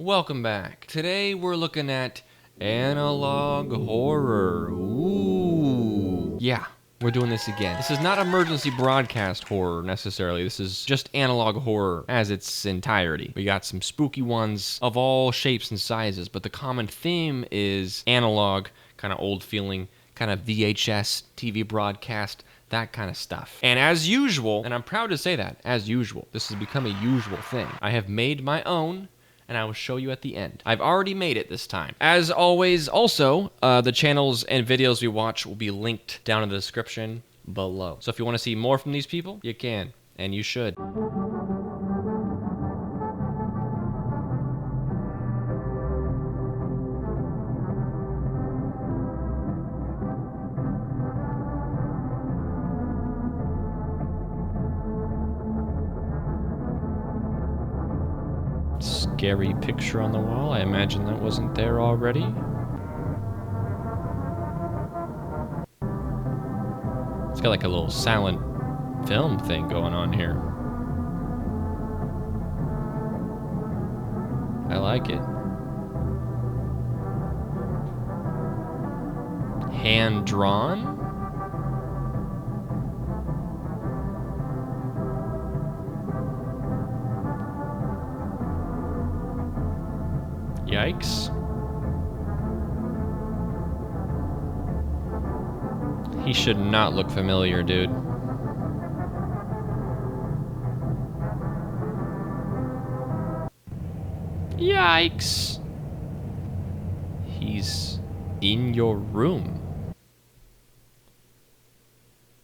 Welcome back. Today we're looking at analog horror. Ooh. Yeah, we're doing this again. This is not emergency broadcast horror necessarily. This is just analog horror as its entirety. We got some spooky ones of all shapes and sizes, but the common theme is analog, kind of old feeling, kind of VHS TV broadcast, that kind of stuff. And as usual, and I'm proud to say that, as usual, this has become a usual thing. I have made my own, and I will show you at the end. I've already made it this time. As always, also, the channels and videos we watch will be linked down in the description below. So if you want to see more from these people, you can, and you should. Scary picture on the wall. I imagine that wasn't there already. It's got like a little silent film thing going on here. I like it. Hand drawn? Yikes. He should not look familiar, dude. Yikes. He's in your room.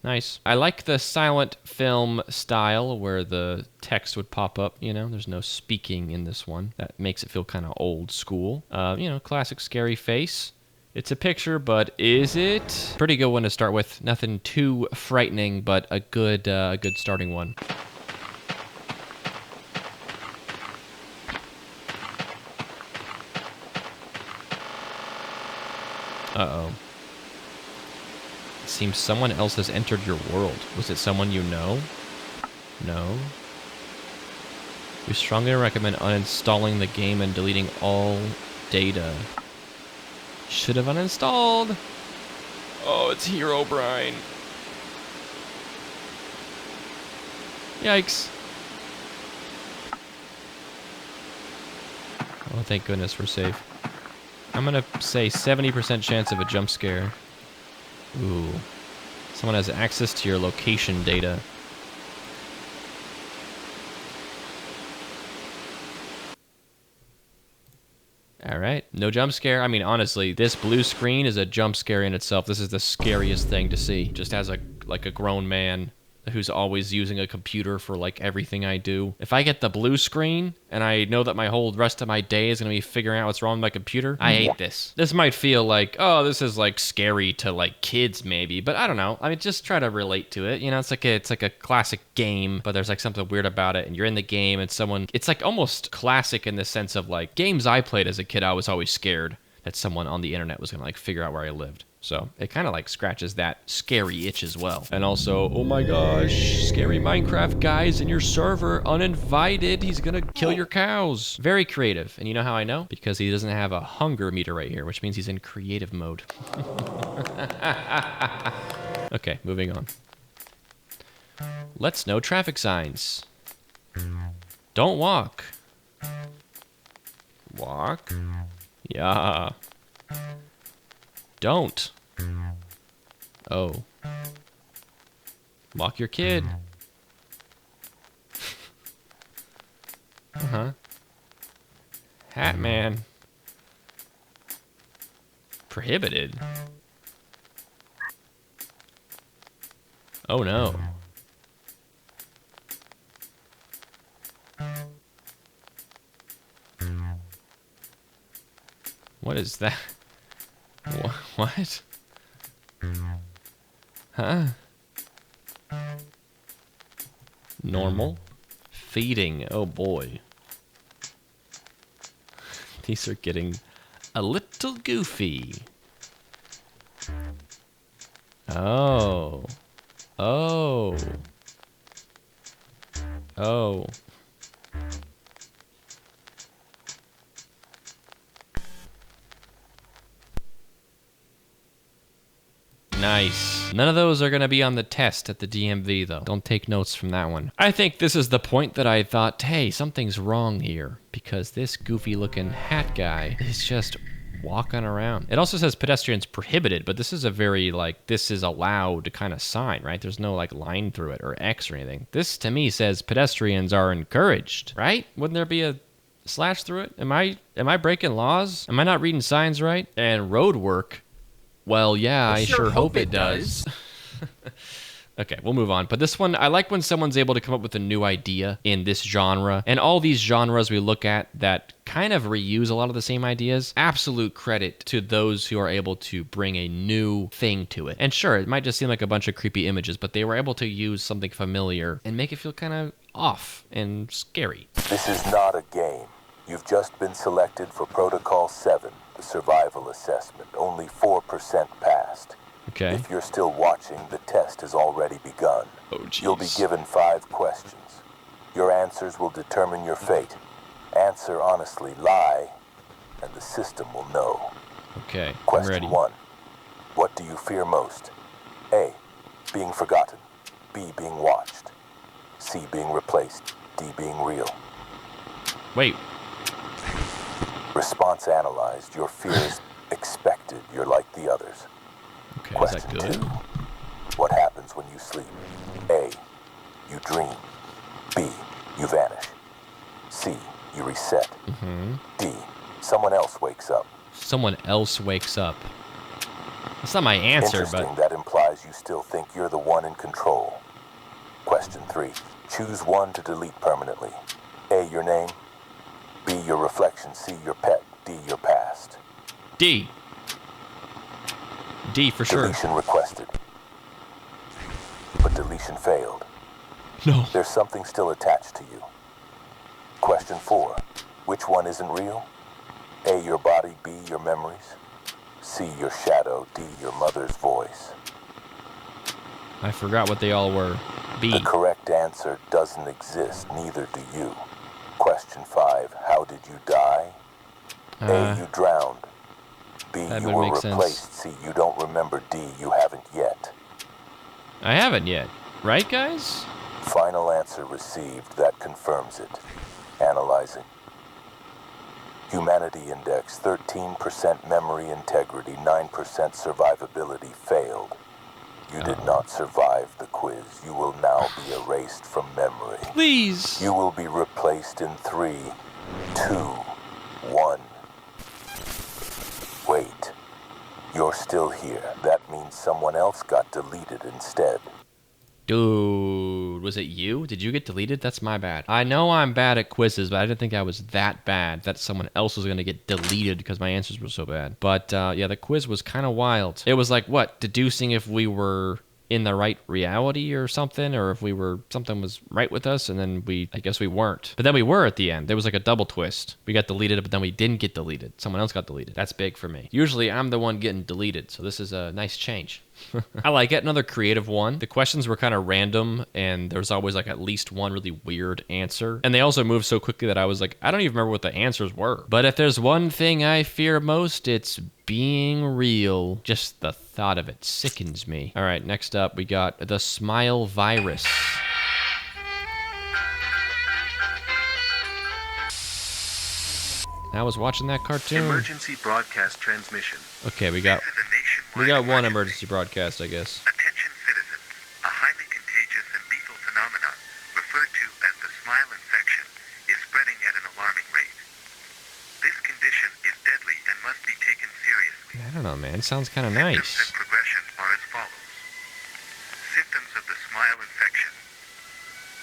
Nice. I like the silent film style where the text would pop up, you know, there's no speaking in this one. That makes it feel kind of old school. You know, classic scary face. It's a picture, but is it? Pretty good one to start with. Nothing too frightening, but a good starting one. Uh-oh. It seems someone else has entered your world. Was it someone you know? No. We strongly recommend uninstalling the game and deleting all data. Should have uninstalled. Oh, it's Herobrine. Yikes. Oh, thank goodness we're safe. I'm gonna say 70% chance of a jump scare. Ooh. Someone has access to your location data. Alright, no jump scare. I mean, honestly, this blue screen is a jump scare in itself. This is the scariest thing to see. Just as a grown man who's always using a computer for like everything I do. If I get the blue screen and I know that my whole rest of my day is gonna be figuring out what's wrong with my computer, I hate this. This might feel like, oh, this is like scary to like kids maybe, but I don't know. I mean, just try to relate to it. You know, it's like a classic game, but there's like something weird about it, and you're in the game and someone, it's like almost classic in the sense of like games I played as a kid, I was always scared that someone on the internet was gonna like figure out where I lived. So it kind of like scratches that scary itch as well. And also, oh my gosh, scary Minecraft guys in your server, uninvited. He's gonna kill your cows. Very creative. And you know how I know? Because he doesn't have a hunger meter right here, which means he's in creative mode. Okay, moving on. Let's know traffic signs. Don't walk. Walk. Yeah. Don't. Oh. Walk your kid. Uh-huh. Hat man. Prohibited. Oh no. What is that? What? Huh? Normal? Feeding. Oh boy. These are getting a little goofy. Oh. Oh. Oh. Nice. None of those are going to be on the test at the DMV, though. Don't take notes from that one. I think this is the point that I thought, hey, something's wrong here, because this goofy-looking hat guy is just walking around. It also says pedestrians prohibited, but this is a very, like, this is allowed kind of sign, right? There's no, like, line through it or X or anything. This, to me, says pedestrians are encouraged, right? Wouldn't there be a slash through it? Am I breaking laws? Am I not reading signs right? And road work, well, yeah, I sure hope it does. Okay, we'll move on. But this one, I like when someone's able to come up with a new idea in this genre. And all these genres we look at that kind of reuse a lot of the same ideas, absolute credit to those who are able to bring a new thing to it. And sure, it might just seem like a bunch of creepy images, but they were able to use something familiar and make it feel kind of off and scary. This is not a game. You've just been selected for Protocol 7, the survival assessment. Only 4% passed. Okay. If you're still watching, the test has already begun. Oh, jeez. You'll be given 5 questions. Your answers will determine your fate. Answer honestly, lie, and the system will know. Okay, Question I'm ready. 1. What do you fear most? A. Being forgotten. B. Being watched. C. Being replaced. D. Being real. Wait. Response analyzed. Your fears expected. You're like the others. Okay, Question is that good? 2. What happens when you sleep? A. You dream. B. You vanish. C. You reset. D. Someone else wakes up. Someone else wakes up. That's not my answer, Interesting, but... that implies you still think you're the one in control. Question 3. Choose one to delete permanently. A. Your name. B. Your reflection. C. Your pet. D. Your past. D. D for sure. Deletion requested. But deletion failed. No. There's something still attached to you. Question 4. Which one isn't real? A. Your body. B. Your memories. C. Your shadow. D. Your mother's voice. I forgot what they all were. B. The correct answer doesn't exist, neither do you. Question 5. How did you die? A. You drowned. B. That You would were make replaced. sense. C. You don't remember. D. You haven't yet. I haven't yet. Right, guys? Final answer received. That confirms it. Analyzing. Humanity Index, 13% memory integrity, 9% survivability, failed. You did not survive the quiz. You will now be erased from memory. Please. You will be replaced in 3, 2, 1. Wait. You're still here. That means someone else got deleted instead. Dude, was it you? Did you get deleted? That's my bad. I know I'm bad at quizzes, but I didn't think I was that bad that someone else was going to get deleted because my answers were so bad. But yeah, the quiz was kind of wild. It was like, what, deducing if we were in the right reality or something, or if we were, something was right with us, and then I guess we weren't. But then we were at the end. There was like a double twist. We got deleted, but then we didn't get deleted. Someone else got deleted. That's big for me. Usually I'm the one getting deleted, so this is a nice change. I like it. Another creative one. The questions were kind of random, and there was always like at least one really weird answer. And they also moved so quickly that I was like, I don't even remember what the answers were. But if there's one thing I fear most, it's being real. Just the thought of it sickens me. All right, next up we got the smile virus. I was watching that cartoon. Emergency broadcast transmission. Okay, we got one emergency broadcast, I guess. Attention citizens. A highly contagious and lethal phenomenon referred to as the smile infection is spreading at an alarming rate. This condition is deadly and must be taken seriously. I don't know, man. Sounds kind of Symptoms nice. and progression are as follows. Symptoms of the smile infection.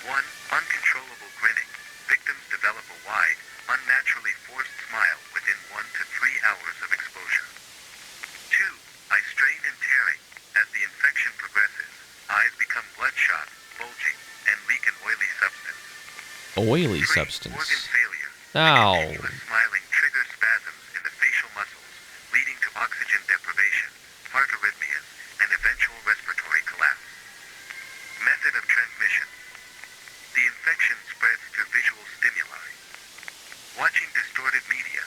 1. Uncontrollable grinning. Victims develop a wide, unnaturally forced smile within 1 to 3 hours of exposure. 2. Eye strain and tearing. As the infection progresses, eyes become bloodshot, bulging, and leak an oily substance. Oily 3. substance. Organ failure. Ow. Continuous smiling triggers spasms in the facial muscles, leading to oxygen deprivation, heart arrhythmias, and eventual respiratory collapse. Method of transmission. The infection spreads through visual stimuli. Watching distorted media.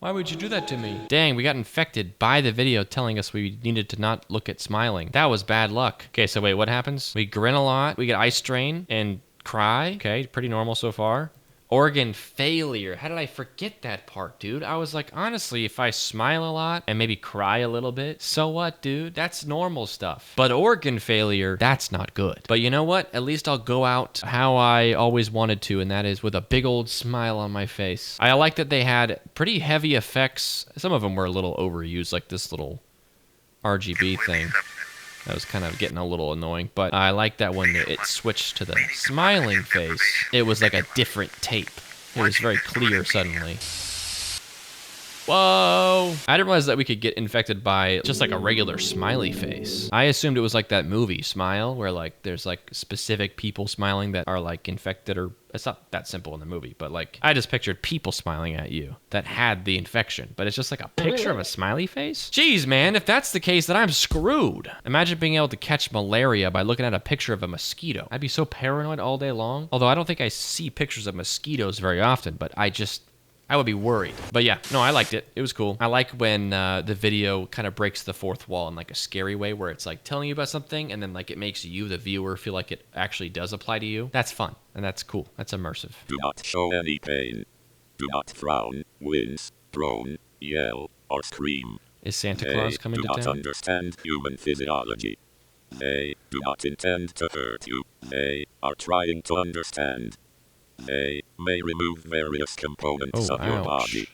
Why would you do that to me? Dang, we got infected by the video telling us we needed to not look at smiling. That was bad luck. Okay, so wait, what happens? We grin a lot, we get eye strain and cry. Okay, pretty normal so far. Organ failure. How did I forget that part, dude? I was like, honestly, if I smile a lot and maybe cry a little bit, so what, dude? That's normal stuff. But organ failure, that's not good. But you know what? At least I'll go out how I always wanted to, and that is with a big old smile on my face. I like that they had pretty heavy effects. Some of them were a little overused, like this little RGB thing. That was kind of getting a little annoying, but I like that when it switched to the smiling face, it was like a different tape. It was very clear suddenly. Whoa! I didn't realize that we could get infected by just like a regular smiley face. I assumed it was like that movie Smile, where like there's like specific people smiling that are like infected, or it's not that simple in the movie, but like I just pictured people smiling at you that had the infection, but it's just like a picture of a smiley face? Jeez, man, if that's the case, then I'm screwed. Imagine being able to catch malaria by looking at a picture of a mosquito. I'd be so paranoid all day long. Although I don't think I see pictures of mosquitoes very often, but I would be worried. But yeah, no, I liked it. It was cool. I like when the video kind of breaks the fourth wall in like a scary way, where it's like telling you about something and then like it makes you, the viewer, feel like it actually does apply to you. That's fun and that's cool. That's immersive. Do not show any pain. Do not frown, wince, groan, yell, or scream. Is Santa Claus coming to town? They do not understand human physiology. They do not intend to hurt you. They are trying to understand. They may remove various components of your body.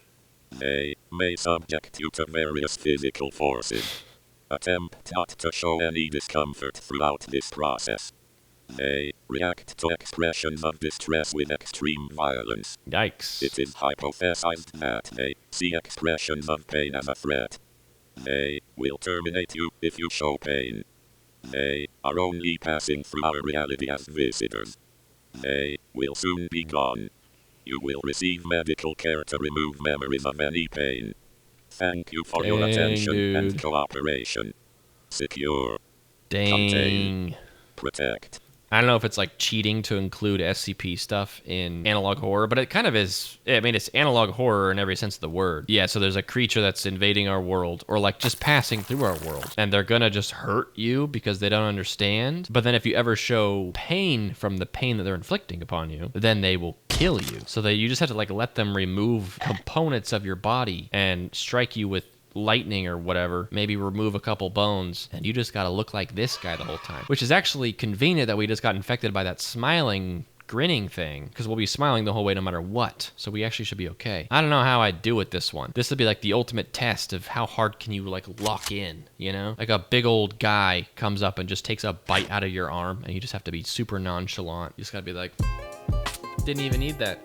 They may subject you to various physical forces. Attempt not to show any discomfort throughout this process. They react to expressions of distress with extreme violence. Yikes. It is hypothesized that they see expressions of pain as a threat. They will terminate you if you show pain. They are only passing through our reality as visitors. They will soon be gone. You will receive medical care to remove memories of any pain. Thank you for your attention and cooperation. Secure. Contain. Protect. I don't know if it's like cheating to include SCP stuff in analog horror, but it kind of is. I mean, it's analog horror in every sense of the word. Yeah, so there's a creature that's invading our world, or like just passing through our world, and they're gonna just hurt you because they don't understand. But then if you ever show pain from the pain that they're inflicting upon you, then they will kill you. So that you just have to like let them remove components of your body and strike you with lightning or whatever, maybe remove a couple bones, and you just gotta look like this guy the whole time. Which is actually convenient that we just got infected by that smiling, grinning thing, because we'll be smiling the whole way no matter what, so we actually should be okay. I don't know how I'd do with this one. This would be like the ultimate test of how hard can you like lock in, you know? Like a big old guy comes up and just takes a bite out of your arm, and you just have to be super nonchalant. You just gotta be like, didn't even need that.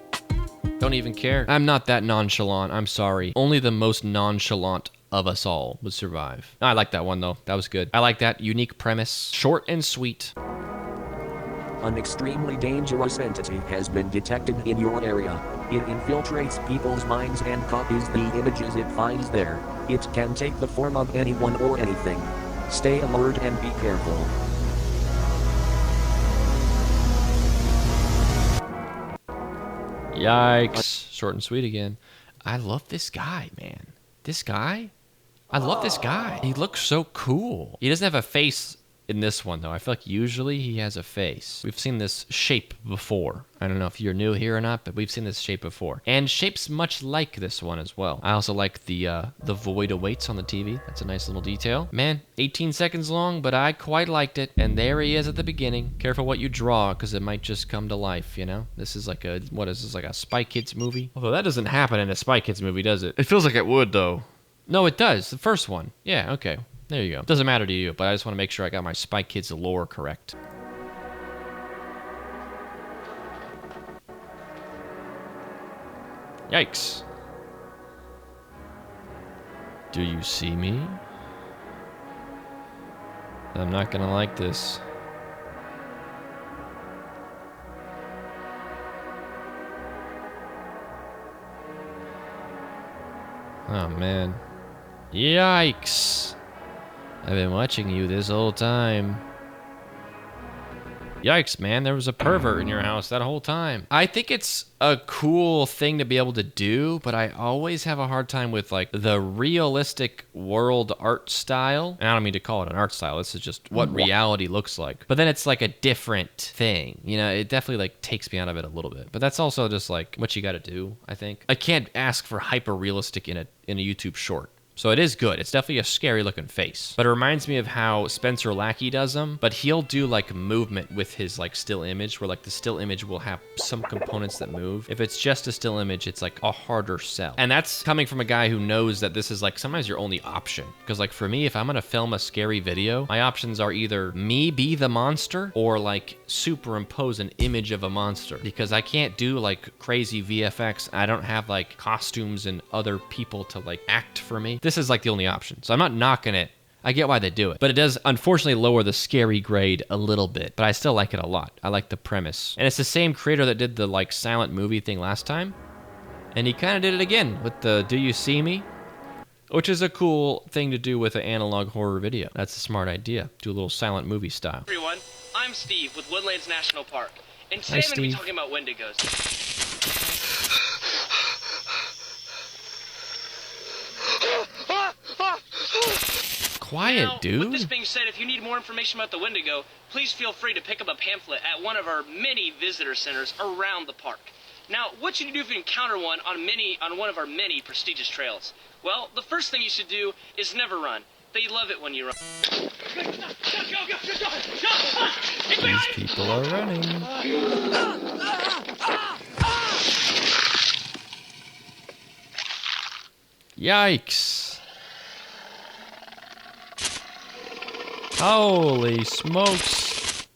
Don't even care. I'm not that nonchalant, I'm sorry. Only the most nonchalant of us all would survive. I like that one though. That was good. I like that unique premise. Short and sweet. An extremely dangerous entity has been detected in your area. It infiltrates people's minds and copies the images it finds there. It can take the form of anyone or anything. Stay alert and be careful. Yikes. Short and sweet again. I love this guy, man. This guy? I love this guy. He looks so cool. He doesn't have a face in this one, though. I feel like usually he has a face. We've seen this shape before. I don't know if you're new here or not, but we've seen this shape before. And shapes much like this one as well. I also like the void awaits on the TV. That's a nice little detail. Man, 18 seconds long, but I quite liked it. And there he is at the beginning. Careful what you draw, because it might just come to life, you know? This is like a, what is this, like a Spy Kids movie? Although that doesn't happen in a Spy Kids movie, does it? It feels like it would, though. No, it does. The first one. Yeah, okay. There you go. Doesn't matter to you, but I just want to make sure I got my Spy Kids lore correct. Yikes. Do you see me? I'm not gonna like this. Oh, man. Yikes. I've been watching you this whole time. Yikes, man, there was a pervert in your house that whole time. I think it's a cool thing to be able to do, but I always have a hard time with like the realistic world art style. And I don't mean to call it an art style. This is just what reality looks like. But then it's like a different thing. You know, it definitely like takes me out of it a little bit. But that's also just like what you got to do, I think. I can't ask for hyper realistic in a YouTube short. So it is good. It's definitely a scary looking face. But it reminds me of how Spencer Lackey does them. But he'll do like movement with his like still image, where like the still image will have some components that move. If it's just a still image, it's like a harder sell. And that's coming from a guy who knows that this is like sometimes your only option. Because like for me, if I'm gonna film a scary video, my options are either me be the monster or like superimpose an image of a monster. Because I can't do like crazy VFX. I don't have like costumes and other people to like act for me. This is like the only option. So I'm not knocking it. I get why they do it. But it does unfortunately lower the scary grade a little bit. But I still like it a lot. I like the premise. And it's the same creator that did the like silent movie thing last time. And he kind of did it again with the Do You See Me? Which is a cool thing to do with an analog horror video. That's a smart idea. Do a little silent movie style. Everyone, I'm Steve with Woodlands National Park. And today Hi, I'm going to be Steve. talking about Wendigos. Quiet, Now, dude. with this being said, if you need more information about the Wendigo, please feel free to pick up a pamphlet at one of our many visitor centers around the park. Now, what should you do if you encounter one on one of our many prestigious trails? Well, the first thing you should do is never run. They love it when you run. These people are running. Yikes. Holy smokes.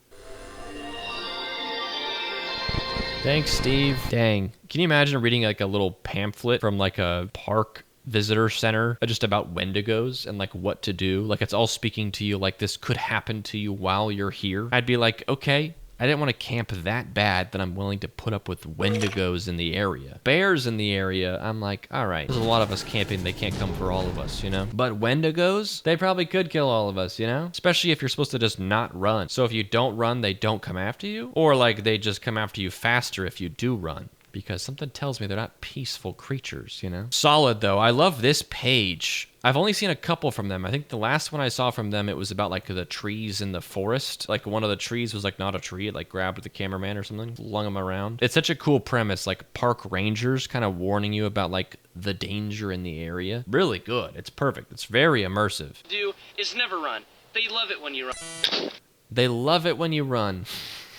Thanks, Steve. Dang. Can you imagine reading like a little pamphlet from like a park visitor center just about Wendigos and like what to do? Like it's all speaking to you like this could happen to you while you're here. I'd be like, okay, I didn't want to camp that bad that I'm willing to put up with Wendigos in the area. Bears in the area, I'm like, all right. There's a lot of us camping. They can't come for all of us, you know? But Wendigos, they probably could kill all of us, you know? Especially if you're supposed to just not run. So if you don't run, they don't come after you? Or like they just come after you faster if you do run. Because something tells me they're not peaceful creatures, you know? Solid, though. I love this page. I've only seen a couple from them. I think the last one I saw from them, it was about, like, the trees in the forest. Like, one of the trees was, like, not a tree. It, like, grabbed the cameraman or something, flung him around. It's such a cool premise, like, park rangers kind of warning you about, like, the danger in the area. Really good. It's perfect. It's very immersive. Do is never run. They love it when you run. They love it when you run.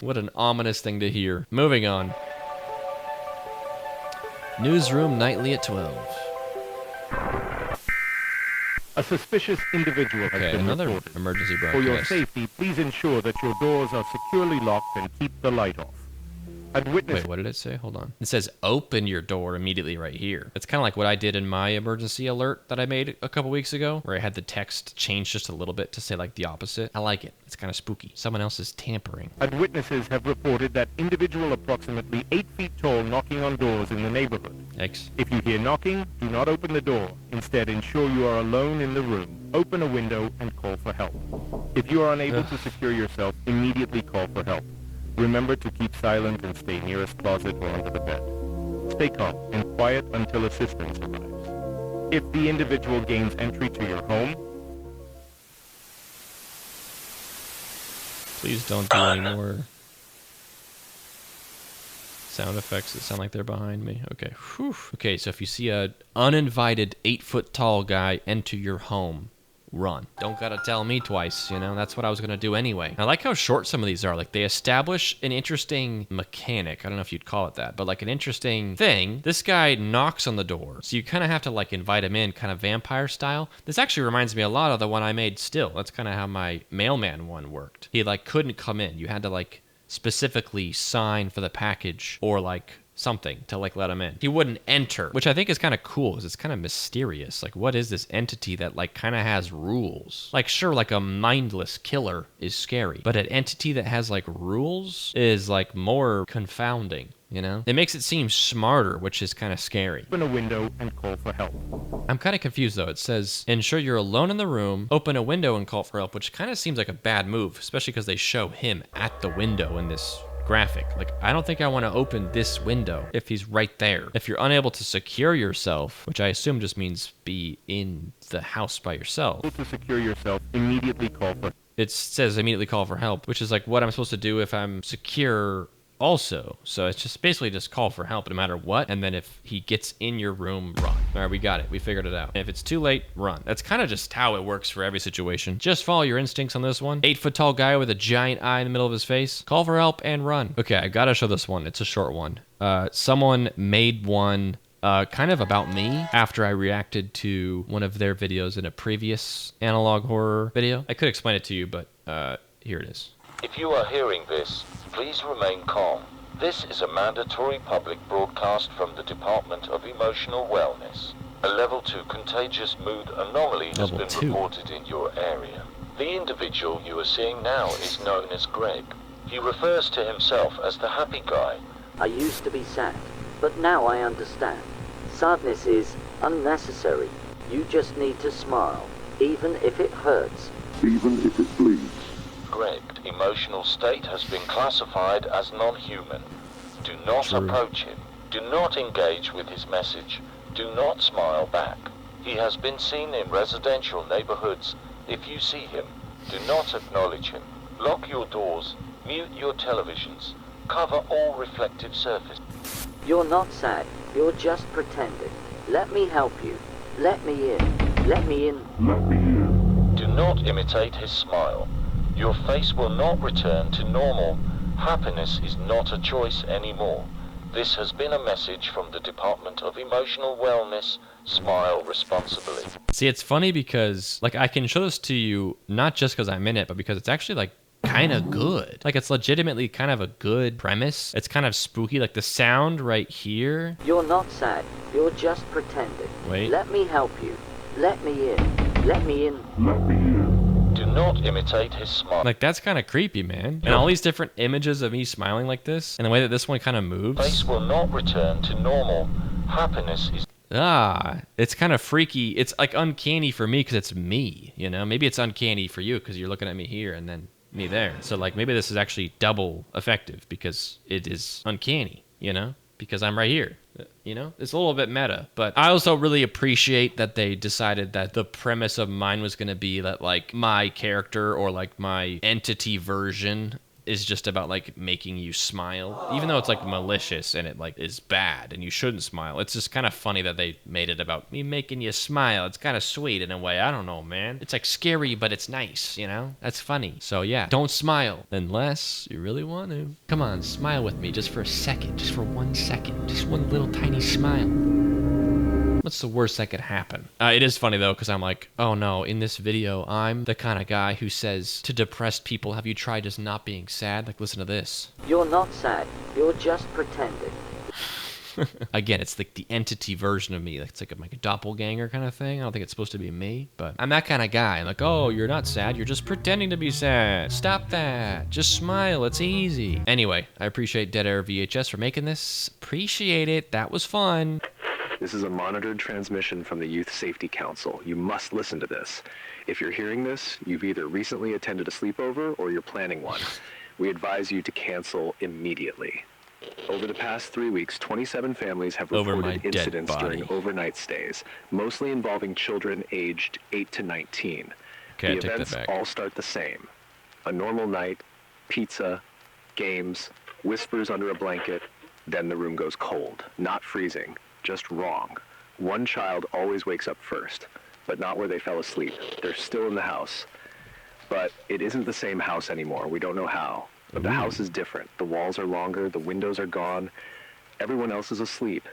What an ominous thing to hear. Moving on. Newsroom nightly at 12. A suspicious individual has Okay, been another reported. emergency For your broadcast. safety, please ensure that your doors are securely locked and keep the light off. Had witness Wait, what did it say? Hold on. It says open your door immediately right here. It's kind of like what I did in my emergency alert that I made a couple weeks ago, where I had the text changed just a little bit to say like the opposite. I like it. It's kind of spooky. Someone else is tampering. and witnesses have reported that individual approximately 8 feet tall knocking on doors in the neighborhood. X. If you hear knocking, do not open the door. Instead, ensure you are alone in the room. Open a window and call for help. If you are unable to secure yourself, immediately call for help. Remember to keep silent and stay nearest closet or under the bed. Stay calm and quiet until assistance arrives. If the individual gains entry to your home, Please don't do any more sound effects that sound like they're behind me. Okay. Whew. Okay, so if you see a uninvited 8-foot tall guy enter your home, run. Don't gotta tell me twice, you know? That's what I was gonna do anyway. I like how short some of these are. Like, they establish an interesting mechanic. I don't know if you'd call it that, but like an interesting thing. This guy knocks on the door, so you kind of have to like invite him in, kind of vampire style. This actually reminds me a lot of the one I made still. That's kind of how my mailman one worked. He like couldn't come in. You had to like specifically sign for the package or like something to like let him in. He wouldn't enter, which I think is kind of cool because it's kind of mysterious. Like, what is this entity that like kind of has rules? Like, sure, like a mindless killer is scary, but an entity that has like rules is like more confounding. you know? It makes it seem smarter, which is kind of scary. Open a window and call for help. I'm kind of confused though. It says, ensure you're alone in the room, open a window and call for help, which kind of seems like a bad move, especially because they show him at the window in this graphic. Like, I don't think I want to open this window if he's right there. If you're unable to secure yourself, which I assume just means be in the house by yourself. To secure yourself, immediately call for help. It says immediately call for help, which is like what I'm supposed to do if I'm secure also. So it's just basically just call for help no matter what. And then if he gets in your room, run. All right, we got it. We figured it out. And if it's too late, run. That's kind of just how it works for every situation. Just follow your instincts on this one. 8-foot tall guy with a giant eye in the middle of his face. Call for help and run. Okay, I gotta show this one. It's a short one. Someone made one kind of about me after I reacted to one of their videos in a previous analog horror video. I could explain it to you, but here it is. If you are hearing this, please remain calm. This is a mandatory public broadcast from the Department of Emotional Wellness. A level 2 contagious mood anomaly has Level been 2. reported in your area. The individual you are seeing now is known as Greg. He refers to himself as the happy guy. I used to be sad, but now I understand. Sadness is unnecessary. You just need to smile, even if it hurts. Even if it bleeds. Greg's emotional state has been classified as non-human. Do not True. approach him. Do not engage with his message. Do not smile back. He has been seen in residential neighborhoods. If you see him, do not acknowledge him. Lock your doors. Mute your televisions. Cover all reflective surfaces. You're not sad. You're just pretending. Let me help you. Let me in. Let me in. Let me in. Do not imitate his smile. Your face will not return to normal. Happiness is not a choice anymore. This has been a message from the Department of Emotional Wellness. Smile responsibly. See, it's funny because, like, I can show this to you not just because I'm in it, but because it's actually, like, kind of good. Like, it's legitimately kind of a good premise. It's kind of spooky. Like, the sound right here. You're not sad. You're just pretending. Wait. Let me help you. Let me in. Let me in. Let me in. Do not imitate his smile. Like, that's kind of creepy, man. And all these different images of me smiling like this, and the way that this one kind of moves. Face will not return to normal. Happiness is... It's kind of freaky. It's, like, uncanny for me because it's me, you know? Maybe it's uncanny for you because you're looking at me here and then me there. So, like, maybe this is actually double effective because it is uncanny, you know? Because I'm right here, you know? It's a little bit meta, but I also really appreciate that they decided that the premise of mine was going to be that, like, my character or, like, my entity version is just about, like, making you smile. Even though it's, like, malicious and it, like, is bad and you shouldn't smile. It's just kind of funny that they made it about me making you smile. It's kind of sweet in a way. I don't know, man. It's, like, scary, but it's nice, you know? That's funny. So, yeah, don't smile unless you really want to. Come on, smile with me just for a second. Just for 1 second. Just one little tiny smile. What's the worst that could happen? It is funny, though, because I'm like, oh, no, in this video, I'm the kind of guy who says to depressed people, have you tried just not being sad? Like, listen to this. You're not sad. You're just pretending. Again, it's like the entity version of me. Like, it's like a doppelganger kind of thing. I don't think it's supposed to be me, but I'm that kind of guy. I'm like, oh, you're not sad. You're just pretending to be sad. Stop that. Just smile. It's easy. Anyway, I appreciate Dead Air VHS for making this. Appreciate it. That was fun. This is a monitored transmission from the Youth Safety Council. You must listen to this. If you're hearing this, you've either recently attended a sleepover or you're planning one. We advise you to cancel immediately. Over the past 3 weeks, 27 families have reported incidents during overnight stays, mostly involving children aged 8 to 19. Okay, the events all start the same. A normal night, pizza, games, whispers under a blanket, then the room goes cold, not freezing. Just wrong. One child always wakes up first, but not where they fell asleep. They're still in the house. But it isn't the same house anymore. We don't know how. But the house is different. The walls are longer, the windows are gone. Everyone else is asleep.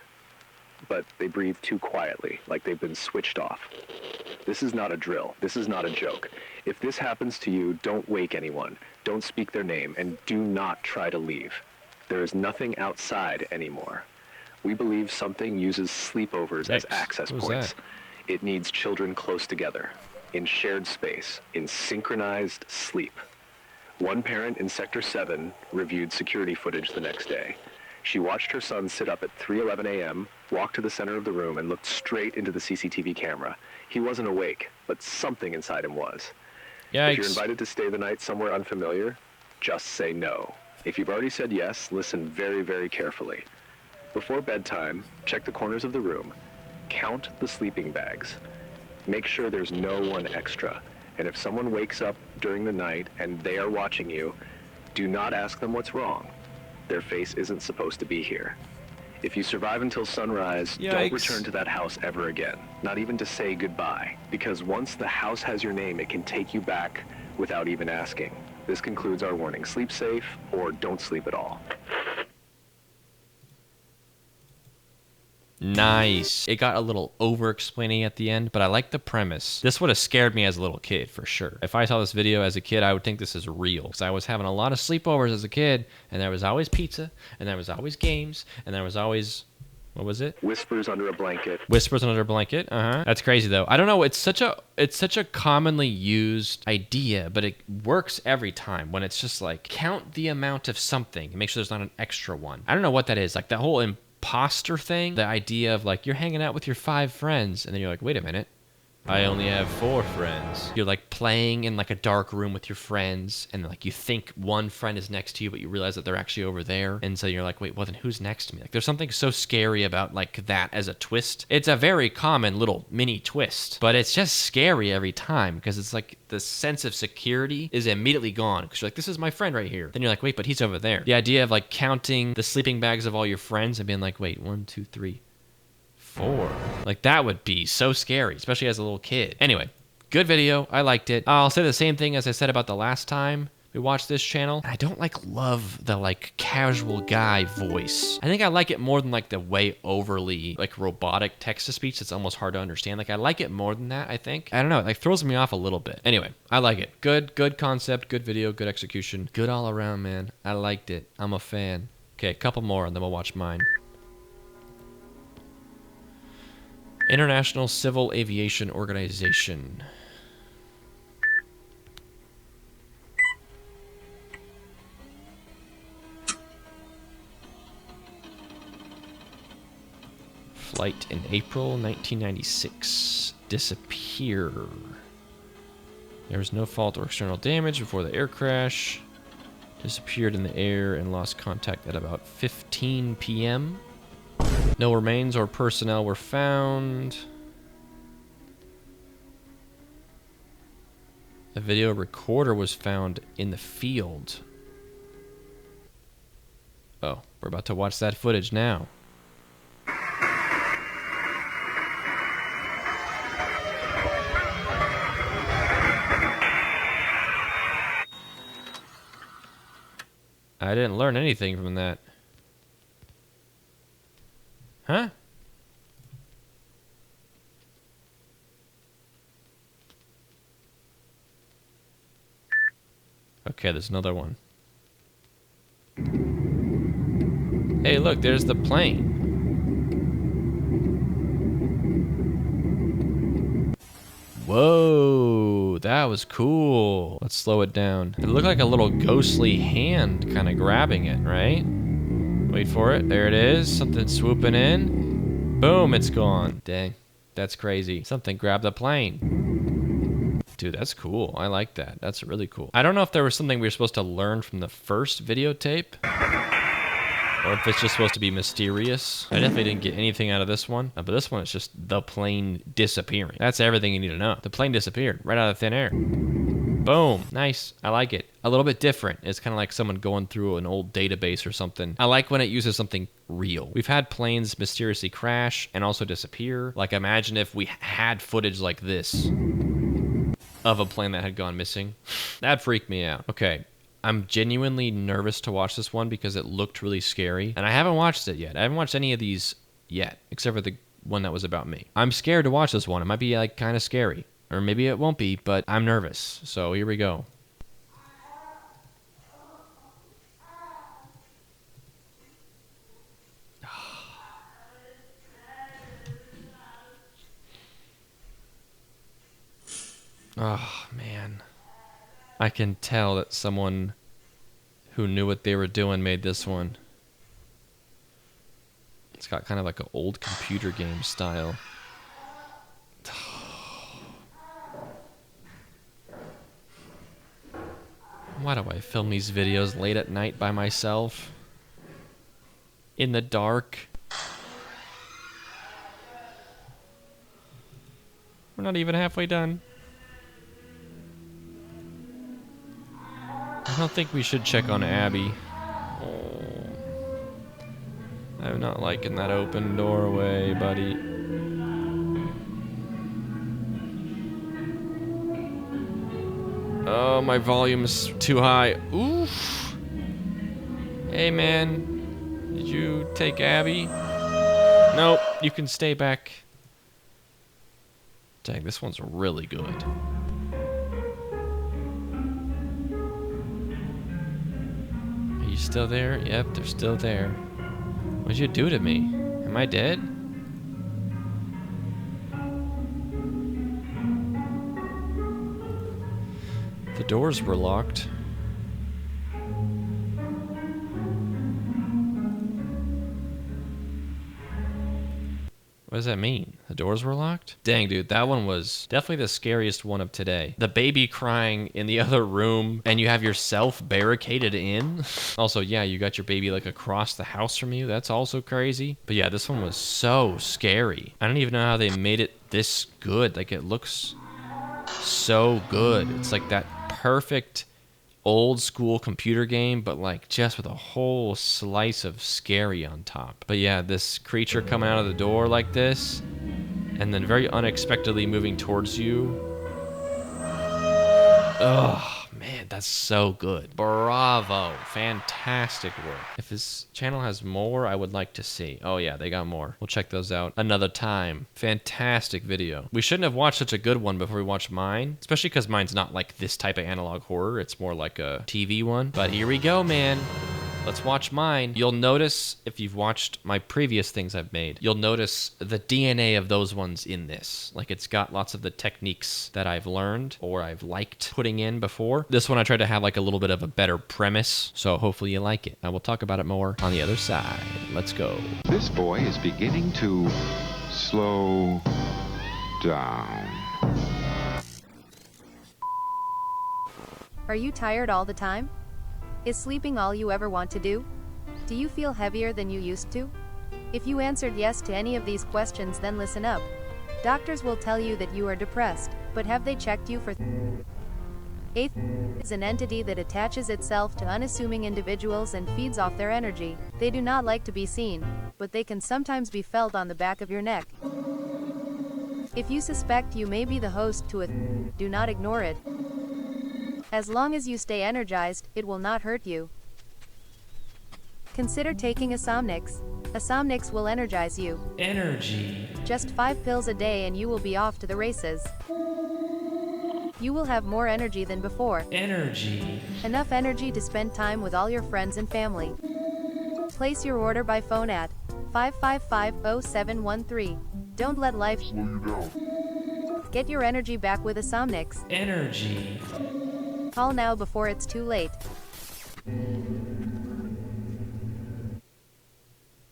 But they breathe too quietly, like they've been switched off. This is not a drill. This is not a joke. If this happens to you, don't wake anyone. Don't speak their name, and do not try to leave. There is nothing outside anymore. We believe something uses sleepovers as access points. It needs children close together, in shared space, in synchronized sleep. One parent in Sector 7 reviewed security footage the next day. She watched her son sit up at 3:11 a.m., walk to the center of the room, and looked straight into the CCTV camera. He wasn't awake, but something inside him was. Yikes. If you're invited to stay the night somewhere unfamiliar, just say no. If you've already said yes, listen very, very carefully. Before bedtime, check the corners of the room. Count the sleeping bags. Make sure there's no one extra. And if someone wakes up during the night and they are watching you, do not ask them what's wrong. Their face isn't supposed to be here. If you survive until sunrise, don't return to that house ever again. Not even to say goodbye. Because once the house has your name, it can take you back without even asking. This concludes our warning. Sleep safe or don't sleep at all. Nice. It got a little over-explaining at the end, but I like the premise. This would have scared me as a little kid, for sure. If I saw this video as a kid, I would think this is real. Because I was having a lot of sleepovers as a kid, and there was always pizza, and there was always games, and there was always... What was it? Whispers under a blanket. Whispers under a blanket. That's crazy though. I don't know. It's such a commonly used idea, but it works every time when it's just like count the amount of something and make sure there's not an extra one. I don't know what that is. Like that whole imposter thing. The idea of like you're hanging out with your 5 friends and then you're like, wait a minute. I only have 4 friends. You're like playing in like a dark room with your friends and like you think one friend is next to you, but you realize that they're actually over there. And so you're like, wait, well then who's next to me? Like there's something so scary about like that as a twist. It's a very common little mini twist, but it's just scary every time because it's like the sense of security is immediately gone because you're like, this is my friend right here. Then you're like, wait, but he's over there. The idea of like counting the sleeping bags of all your friends and being like, wait, 1, 2, 3, 4. Like that would be so scary, especially as a little kid. Anyway, good video. I liked it. I'll say the same thing as I said about the last time we watched this channel. I don't love the like casual guy voice. I think I like it more than like the way overly like robotic text to speech. It's almost hard to understand. Like I like it more than that, I think. I don't know. It like throws me off a little bit. Anyway, I like it. Good concept, good video, good execution. Good all around, man. I liked it. I'm a fan. Okay, a couple more and then we'll watch mine. International Civil Aviation Organization. Flight in April 1996. Disappear. There was no fault or external damage before the air crash. Disappeared in the air and lost contact at about 15 p.m. No remains or personnel were found. A video recorder was found in the field. Oh, we're about to watch that footage now. I didn't learn anything from that. Huh? Okay, there's another one. Hey, look, there's the plane. Whoa, that was cool. Let's slow it down. It looked like a little ghostly hand kind of grabbing it, right? Wait for it. There it is. Something swooping in. Boom, it's gone. Dang, that's crazy. Something grabbed the plane. Dude, that's cool. I like that. That's really cool. I don't know if there was something we were supposed to learn from the first videotape, or if it's just supposed to be mysterious. I definitely didn't get anything out of this one. But this one is just the plane disappearing. That's everything you need to know. The plane disappeared right out of thin air. Boom. Nice. I like it. A little bit different. It's kind of like someone going through an old database or something. I like when it uses something real. We've had planes mysteriously crash and also disappear. Like imagine if we had footage like this of a plane that had gone missing. That'd freak me out. Okay. I'm genuinely nervous to watch this one because it looked really scary. And I haven't watched it yet. I haven't watched any of these yet, except for the one that was about me. I'm scared to watch this one. It might be like kind of scary. Or maybe it won't be, but I'm nervous. So here we go. Oh, man. I can tell that someone who knew what they were doing made this one. It's got kind of like an old computer game style. Why do I film these videos late at night by myself? In the dark? We're not even halfway done. I don't think we should check on Abby. Oh. I'm not liking that open doorway, buddy. Oh, my volume's too high. Oof. Hey, man. Did you take Abby? Nope, you can stay back. Dang, this one's really good. Are you still there? Yep, they're still there. What'd you do to me? Am I dead? The doors were locked. What does that mean? The doors were locked? Dang, dude, that one was definitely the scariest one of today. The baby crying in the other room, and you have yourself barricaded in. Also, yeah, you got your baby like across the house from you. That's also crazy. But yeah, this one was so scary. I don't even know how they made it this good. Like, it looks so good. It's like that perfect old school computer game, but like just with a whole slice of scary on top. But yeah, this creature coming out of the door like this, and then very unexpectedly moving towards you. Oh man, that's so good. Bravo. Fantastic work. If this channel has more, I would like to see. Oh yeah, they got more. We'll check those out another time. Fantastic video. We shouldn't have watched such a good one before we watched mine, especially because mine's not like this type of analog horror. It's more like a TV one. But here we go, man. Let's watch mine. You'll notice, if you've watched my previous things I've made, you'll notice the DNA of those ones in this. Like, it's got lots of the techniques that I've learned or I've liked putting in before. This one I tried to have like a little bit of a better premise, so hopefully you like it. I will talk about it more on the other side. Let's go. This boy is beginning to slow down. Are you tired all the time? Is sleeping all you ever want to do? Do you feel heavier than you used to? If you answered yes to any of these questions, then listen up. Doctors will tell you that you are depressed, but have they checked you for is an entity that attaches itself to unassuming individuals and feeds off their energy. They do not like to be seen, but they can sometimes be felt on the back of your neck. If you suspect you may be the host to a do not ignore it. As long as you stay energized, it will not hurt you. Consider taking a Somnix. A Somnix will energize you. Energy. Just 5 pills a day and you will be off to the races. You will have more energy than before. Energy. Enough energy to spend time with all your friends and family. Place your order by phone at 555-0713. Don't let life Slow you down. Get your energy back with a Somnix. Energy. Call now before it's too late.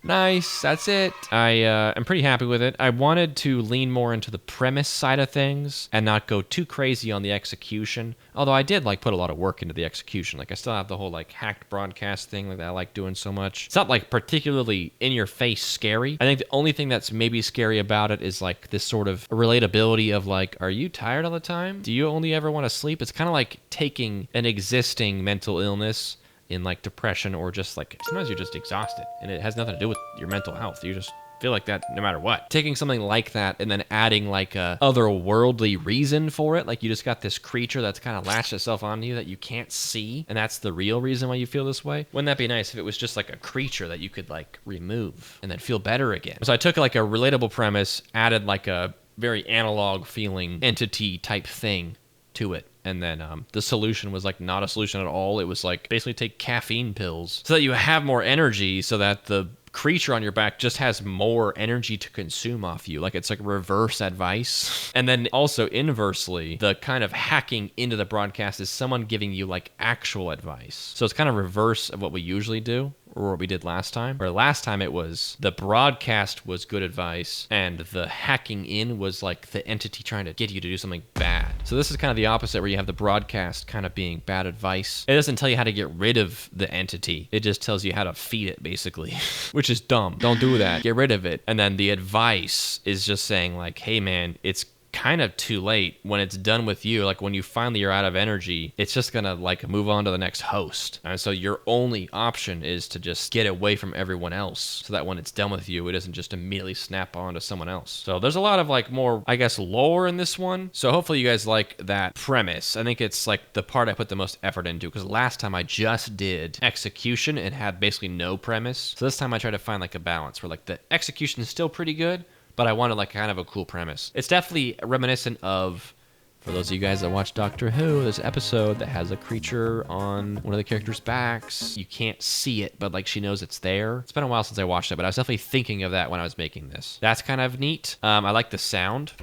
Nice, that's it. I'm pretty happy with it. I wanted to lean more into the premise side of things and not go too crazy on the execution. Although I did like put a lot of work into the execution. Like, I still have the whole like hacked broadcast thing that I like doing so much. It's not like particularly in your face scary. I think the only thing that's maybe scary about it is like this sort of relatability of like, are you tired all the time? Do you only ever want to sleep? It's kind of like taking an existing mental illness in like depression, or just like sometimes you're just exhausted and it has nothing to do with your mental health. You just feel like that no matter what. Taking something like that and then adding like a otherworldly reason for it, like you just got this creature that's kind of latched itself onto you that you can't see, and that's the real reason why you feel this way. Wouldn't that be nice if it was just like a creature that you could like remove and then feel better again? So I took like a relatable premise, added like a very analog feeling entity type thing to it. And then the solution was like not a solution at all. It was like basically take caffeine pills so that you have more energy, so that the creature on your back just has more energy to consume off you. Like, it's like reverse advice. And then also inversely, the kind of hacking into the broadcast is someone giving you like actual advice. So it's kind of reverse of what we usually do. or what we did last time. Where last time it was the broadcast was good advice and the hacking in was like the entity trying to get you to do something bad. So this is kind of the opposite, where you have the broadcast kind of being bad advice. It doesn't tell you how to get rid of the entity. It just tells you how to feed it, basically, which is dumb. Don't do that. Get rid of it. And then the advice is just saying like, hey man, it's kind of too late. When it's done with you, like when you finally are out of energy, it's just gonna like move on to the next host. And so your only option is to just get away from everyone else, so that when it's done with you, it doesn't just immediately snap on to someone else. So there's a lot of like more, I guess, lore in this one. So hopefully you guys like that premise. I think it's like the part I put the most effort into, because last time I just did execution and had basically no premise. So this time I try to find like a balance where like the execution is still pretty good, but I wanted like kind of a cool premise. It's definitely reminiscent of, for those of you guys that watch Doctor Who, this episode that has a creature on one of the characters' backs. You can't see it, but like she knows it's there. It's been a while since I watched it, but I was definitely thinking of that when I was making this. That's kind of neat. I like the sound.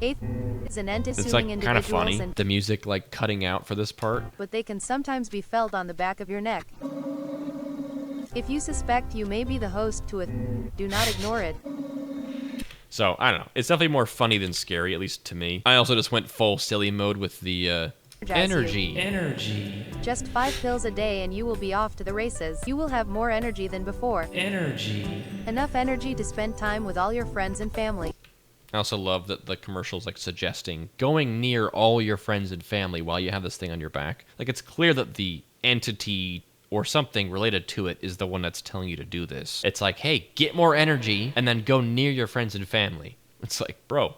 Eighth is an end It's like kind of funny. The music like cutting out for this part. But they can sometimes be felt on the back of your neck. If you suspect you may be the host to a do not ignore it. So, I don't know. It's definitely more funny than scary, at least to me. I also just went full silly mode with the energy. Just 5 pills a day and you will be off to the races. You will have more energy than before. Enough energy to spend time with all your friends and family. I also love that the commercial's like suggesting going near all your friends and family while you have this thing on your back. Like, it's clear that the entity or something related to it is the one that's telling you to do this. It's like, hey, get more energy and then go near your friends and family. It's like, bro,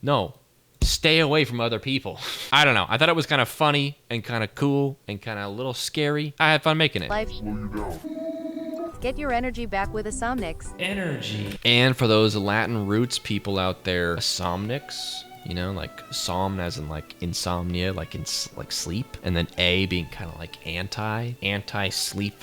no, stay away from other people. I don't know. I thought it was kind of funny and kind of cool and kind of a little scary. I had fun making it. Get your energy back with Insomnix. And for those Latin roots people out there, Insomnix, you know, like som as in like insomnia, like in like sleep, and then a being kind of like anti-sleep.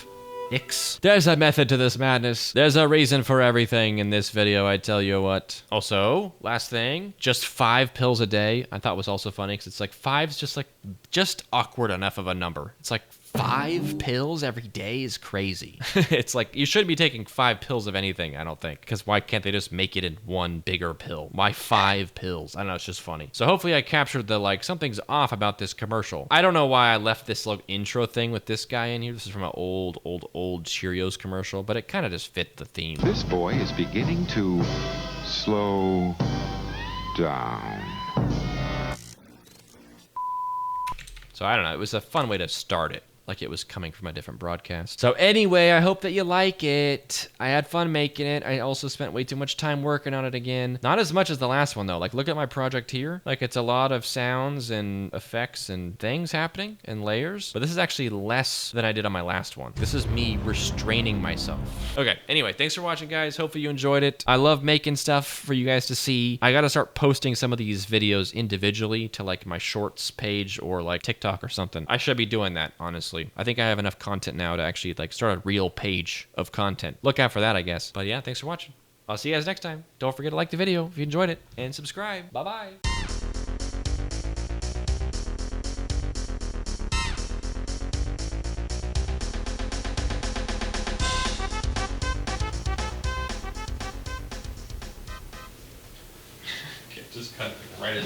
There's a method to this madness. There's a reason for everything in this video, I tell you what. Also, last thing, just 5 pills a day I thought was also funny, because it's like 5's just awkward enough of a number. It's like 5 pills every day is crazy. It's like, you shouldn't be taking 5 pills of anything, I don't think. Because why can't they just make it in one bigger pill? Why 5 pills? I don't know, it's just funny. So hopefully I captured the, like, something's off about this commercial. I don't know why I left this little intro thing with this guy in here. This is from an old Cheerios commercial, but it kind of just fit the theme. This boy is beginning to slow down. So I don't know, it was a fun way to start it, like it was coming from a different broadcast. So anyway, I hope that you like it. I had fun making it. I also spent way too much time working on it again. Not as much as the last one though. Like, look at my project here. Like, it's a lot of sounds and effects and things happening and layers. But this is actually less than I did on my last one. This is me restraining myself. Okay, anyway, thanks for watching, guys. Hopefully you enjoyed it. I love making stuff for you guys to see. I gotta start posting some of these videos individually to like my shorts page or like TikTok or something. I should be doing that, honestly. I think I have enough content now to actually like start a real page of content. Look out for that, I guess. But yeah, thanks for watching. I'll see you guys next time. Don't forget to like the video if you enjoyed it and subscribe. Bye-bye. Just cut it right as